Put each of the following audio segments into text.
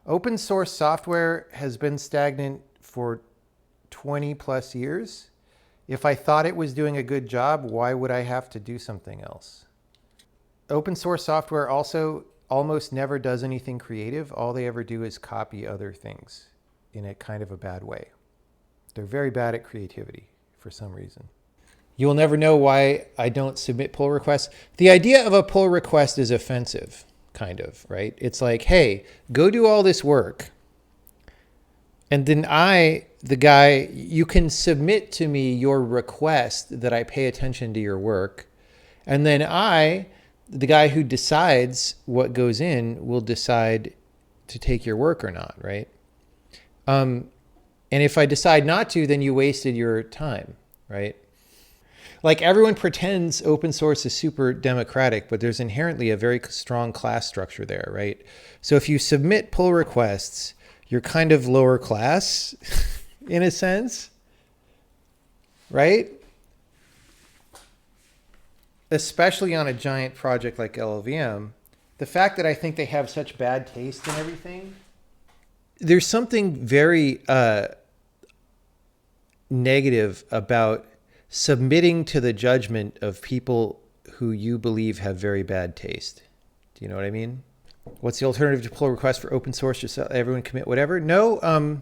Open source software has been stagnant for 20 plus years. If I thought it was doing a good job, why would I have to do something else? Open source software also almost never does anything creative. All they ever do is copy other things in a kind of a bad way. They're very bad at creativity for some reason. You'll never know why I don't submit pull requests. The idea of a pull request is offensive, kind of, right? It's like, hey, go do all this work. And then the guy, you can submit to me your request that I pay attention to your work. And then the guy who decides what goes in, will decide to take your work or not, right? And if I decide not to, then you wasted your time, right? Like everyone pretends open source is super democratic, but there's inherently a very strong class structure there, right? So if you submit pull requests, you're kind of lower class in a sense, right? Especially on a giant project like LLVM, the fact that I think they have such bad taste in everything, there's something very negative about submitting to the judgment of people who you believe have very bad taste. Do you know what I mean? What's the alternative to pull request for open source? Just let everyone commit whatever? No,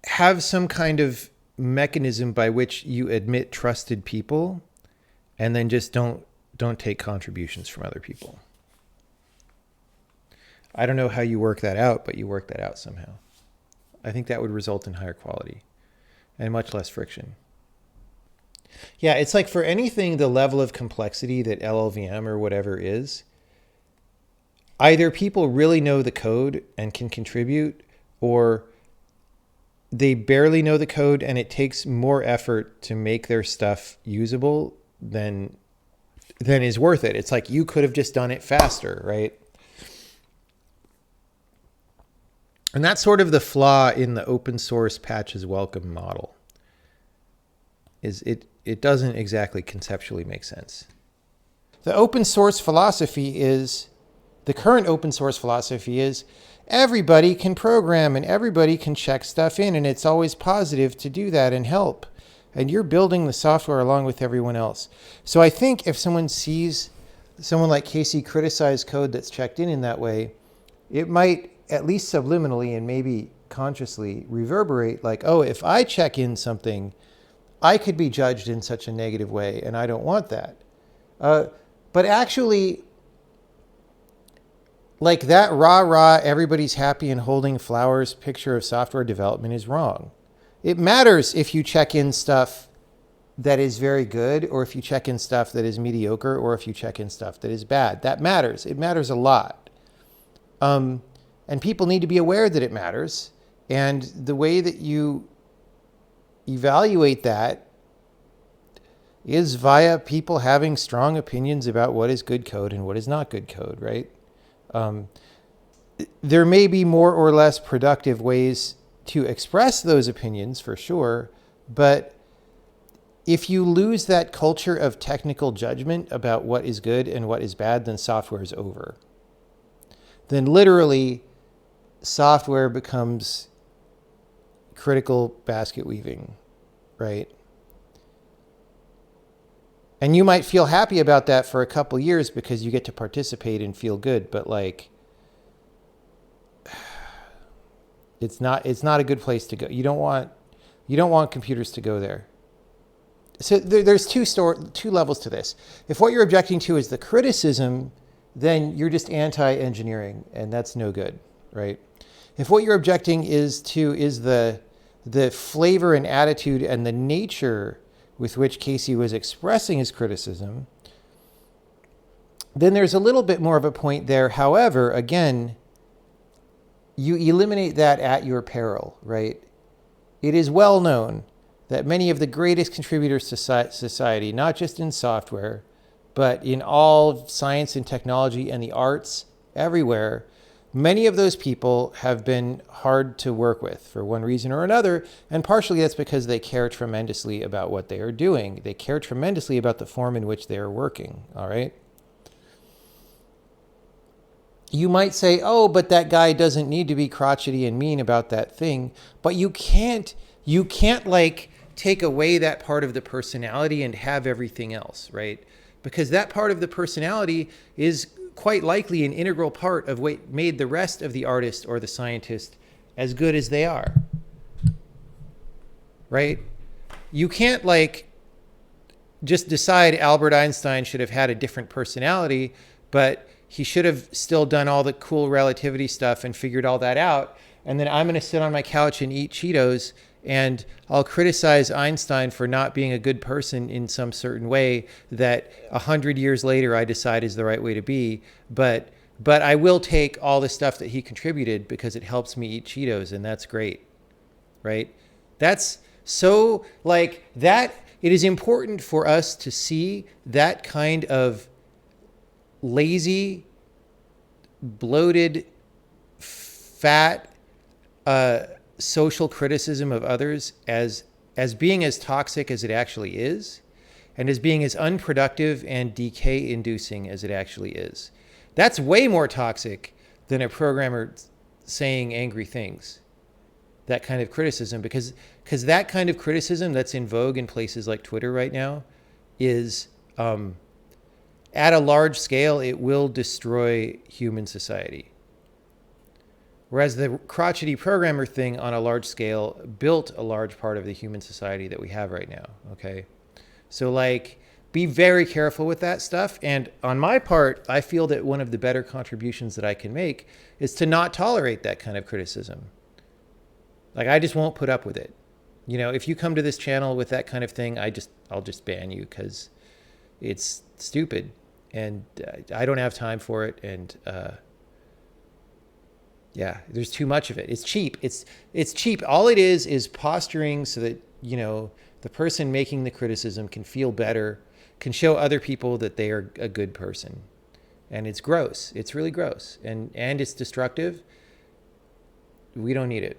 have some kind of mechanism by which you admit trusted people and then just don't take contributions from other people. I don't know how you work that out, but you work that out somehow. I think that would result in higher quality and much less friction. Yeah, it's like for anything the level of complexity that LLVM or whatever is, either people really know the code and can contribute, or they barely know the code and it takes more effort to make their stuff usable than is worth it. It's like you could have just done it faster, right? And that's sort of the flaw in the open source patches welcome model. Is it doesn't exactly conceptually make sense. The open source philosophy is, the current open source philosophy is, everybody can program and everybody can check stuff in, and it's always positive to do that and help. And you're building the software along with everyone else. So I think if someone sees someone like Casey criticize code that's checked in that way, it might at least subliminally and maybe consciously reverberate like, oh, if I check in something, I could be judged in such a negative way, and I don't want that. But actually, like that rah, everybody's happy and holding flowers picture of software development is wrong. It matters if you check in stuff that is very good, or if you check in stuff that is mediocre, or if you check in stuff that is bad. That matters. It matters a lot. And people need to be aware that it matters. And the way that you evaluate that is via people having strong opinions about what is good code and what is not good code, right? There may be more or less productive ways to express those opinions for sure, but if you lose that culture of technical judgment about what is good and what is bad, then software is over. Then literally software becomes critical basket weaving, right? And you might feel happy about that for a couple years because you get to participate and feel good, but like it's not a good place to go. You don't want computers to go there. So there's two levels to this. If what you're objecting to is the criticism, then you're just anti-engineering, and that's no good, right? If what you're objecting is the flavor and attitude and the nature with which Casey was expressing his criticism, then there's a little bit more of a point there. However, again, you eliminate that at your peril, right? It is well known that many of the greatest contributors to society, not just in software, but in all science and technology and the arts, everywhere, many of those people have been hard to work with for one reason or another, and partially that's because they care tremendously about what they are doing. They care tremendously about the form in which they are working, all right? you might say, oh, but that guy doesn't need to be crotchety and mean about that thing. But you can't like take away that part of the personality and have everything else, right? Because that part of the personality is quite likely an integral part of what made the rest of the artist or the scientist as good as they are, right? You can't like just decide Albert Einstein should have had a different personality, but he should have still done all the cool relativity stuff and figured all that out. And then I'm going to sit on my couch and eat Cheetos, and I'll criticize Einstein for not being a good person in some certain way that 100 years later I decide is the right way to be. But I will take all the stuff that he contributed because it helps me eat Cheetos, and that's great, right? That's so like that. It is important for us to see that kind of lazy, bloated, fat social criticism of others as being as toxic as it actually is, and as being as unproductive and decay-inducing as it actually is. That's way more toxic than a programmer saying angry things. That kind of criticism, because that kind of criticism that's in vogue in places like Twitter right now is at a large scale, it will destroy human society. Whereas the crotchety programmer thing on a large scale built a large part of the human society that we have right now. Okay. So like, be very careful with that stuff. And on my part, I feel that one of the better contributions that I can make is to not tolerate that kind of criticism. Like, I just won't put up with it. You know, if you come to this channel with that kind of thing, I'll just ban you because it's stupid and I don't have time for it. And yeah, there's too much of it. It's cheap. It's cheap. All it is posturing so that, you know, the person making the criticism can feel better, can show other people that they are a good person. And it's gross. It's really gross. And it's destructive. We don't need it.